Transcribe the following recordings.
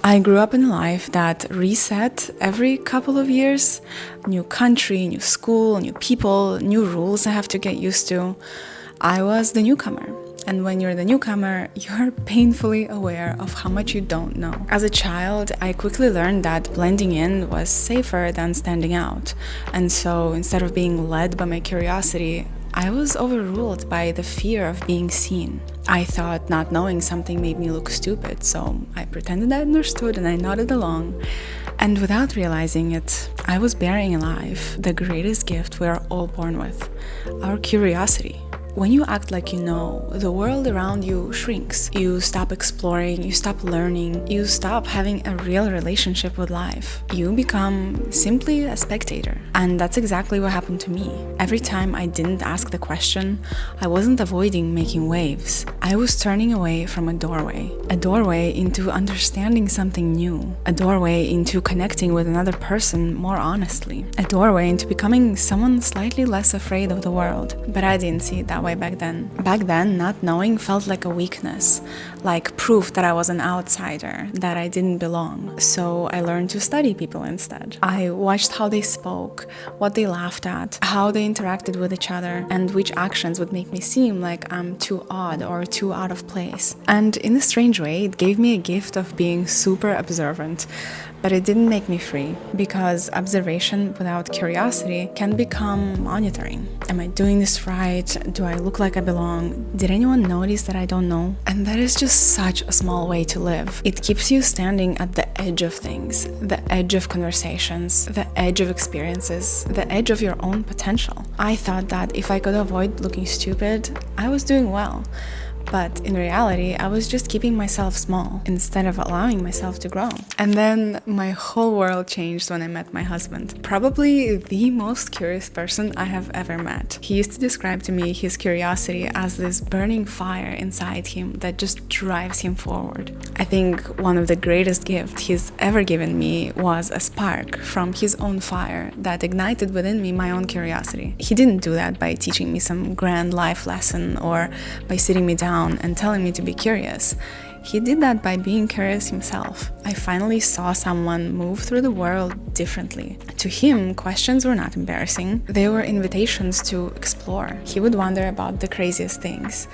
I grew up in a life that reset every couple of years. New country, new school, new people, new rules I have to get used to. I was the newcomer. And when you're the newcomer, you're painfully aware of how much you don't know. As a child, I quickly learned that blending in was safer than standing out. And so instead of being led by my curiosity, I was overruled by the fear of being seen. I thought not knowing something made me look stupid, so I pretended I understood and I nodded along. And without realizing it, I was bearing alive the greatest gift we are all born with, our curiosity. When you act like you know, the world around you shrinks. You stop exploring, you stop learning, you stop having a real relationship with life. You become simply a spectator. And that's exactly what happened to me. Every time I didn't ask the question, I wasn't avoiding making waves. I was turning away from a doorway into understanding something new, a doorway into connecting with another person more honestly, a doorway into becoming someone slightly less afraid of the world. But I didn't see it that way back then. Back then, not knowing felt like a weakness, like proof that I was an outsider, that I didn't belong. So I learned to study people instead. I watched how they spoke, what they laughed at, how they interacted with each other, and which actions would make me seem like I'm too odd or too out of place. And in a strange way, it gave me a gift of being super observant. But it didn't make me free, because observation without curiosity can become monitoring. Am I doing this right? Do I look like I belong? Did anyone notice that I don't know? And that is just such a small way to live. It keeps you standing at the edge of things, the edge of conversations, the edge of experiences, the edge of your own potential. I thought that if I could avoid looking stupid, I was doing well. But in reality, I was just keeping myself small instead of allowing myself to grow. And then my whole world changed when I met my husband. Probably the most curious person I have ever met. He used to describe to me his curiosity as this burning fire inside him that just drives him forward. I think one of the greatest gifts he's ever given me was a spark from his own fire that ignited within me my own curiosity. He didn't do that by teaching me some grand life lesson or by sitting me down and telling me to be curious. He did that by being curious himself. I finally saw someone move through the world differently. To him, questions were not embarrassing. They were invitations to explore. He would wonder about the craziest things,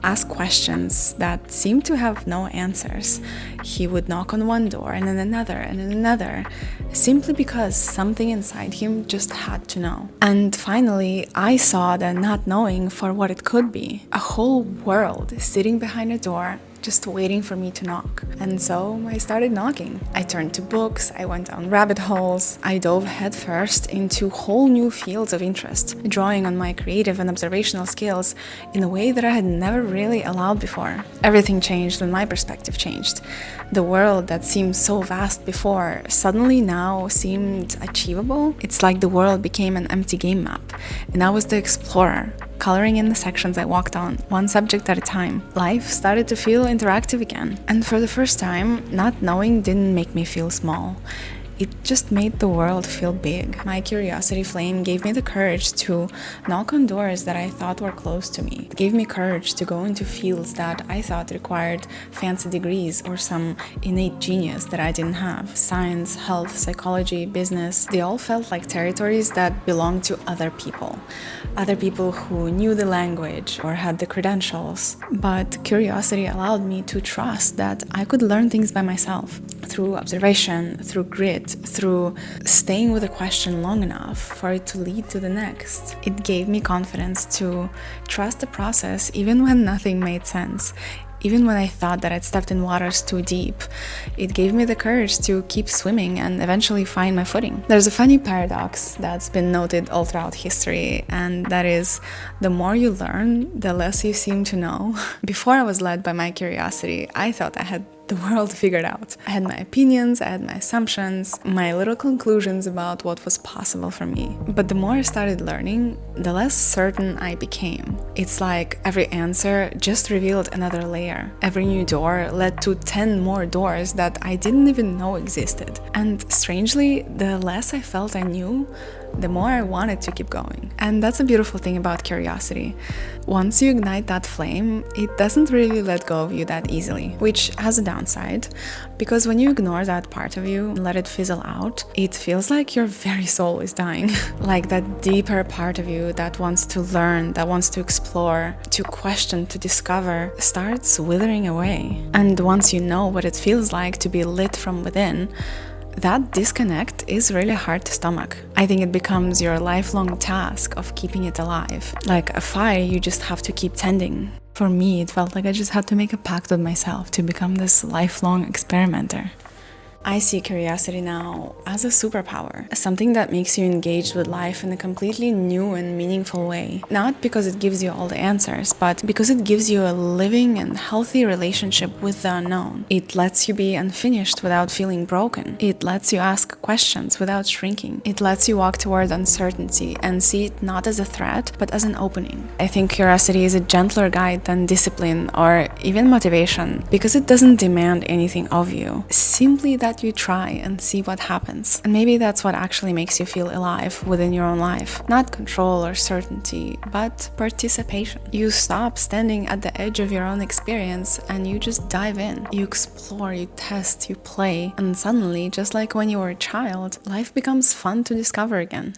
ask questions that seemed to have no answers. He would knock on one door and then another, simply because something inside him just had to know. And finally, I saw the not knowing for what it could be. A whole world sitting behind a door, just waiting for me to knock. And so I started knocking. I turned to books, I went down rabbit holes, I dove headfirst into whole new fields of interest, drawing on my creative and observational skills in a way that I had never really allowed before. Everything changed when my perspective changed. The world that seemed so vast before suddenly now seemed achievable. It's like the world became an empty game map, and I was the explorer, coloring in the sections I walked on, one subject at a time. Life started to feel interactive again. And for the first time, not knowing didn't make me feel small. It just made the world feel big. My curiosity flame gave me the courage to knock on doors that I thought were close to me. It gave me courage to go into fields that I thought required fancy degrees or some innate genius that I didn't have. Science, health, psychology, business, they all felt like territories that belonged to other people. Other people who knew the language or had the credentials. But curiosity allowed me to trust that I could learn things by myself, through observation, through grit, through staying with a question long enough for it to lead to the next. It gave me confidence to trust the process even when nothing made sense. Even when I thought that I'd stepped in waters too deep, it gave me the courage to keep swimming and eventually find my footing. There's a funny paradox that's been noted all throughout history, and that is, the more you learn, the less you seem to know. Before I was led by my curiosity, I thought I had the world figured out. I had my opinions, I had my assumptions, my little conclusions about what was possible for me. But the more I started learning, the less certain I became. It's like every answer just revealed another layer. Every new door led to 10 more doors that I didn't even know existed. And strangely, the less I felt I knew, the more I wanted to keep going. And that's a beautiful thing about curiosity. Once you ignite that flame, it doesn't really let go of you that easily, which has a downside, because when you ignore that part of you and let it fizzle out, it feels like your very soul is dying. Like that deeper part of you that wants to learn, that wants to explore, to question, to discover, starts withering away. And once you know what it feels like to be lit from within, that disconnect is really hard to stomach. I think it becomes your lifelong task of keeping it alive. Like a fire you just have to keep tending. For me, it felt like I just had to make a pact with myself to become this lifelong experimenter. I see curiosity now as a superpower, something that makes you engaged with life in a completely new and meaningful way. Not because it gives you all the answers, but because it gives you a living and healthy relationship with the unknown. It lets you be unfinished without feeling broken. It lets you ask questions without shrinking. It lets you walk toward uncertainty and see it not as a threat, but as an opening. I think curiosity is a gentler guide than discipline or even motivation, because it doesn't demand anything of you. Simply that you try and see what happens. And maybe that's what actually makes you feel alive within your own life. Not control or certainty, but participation. You stop standing at the edge of your own experience and you just dive in. You explore, you test, you play, and suddenly, just like when you were a child, life becomes fun to discover again.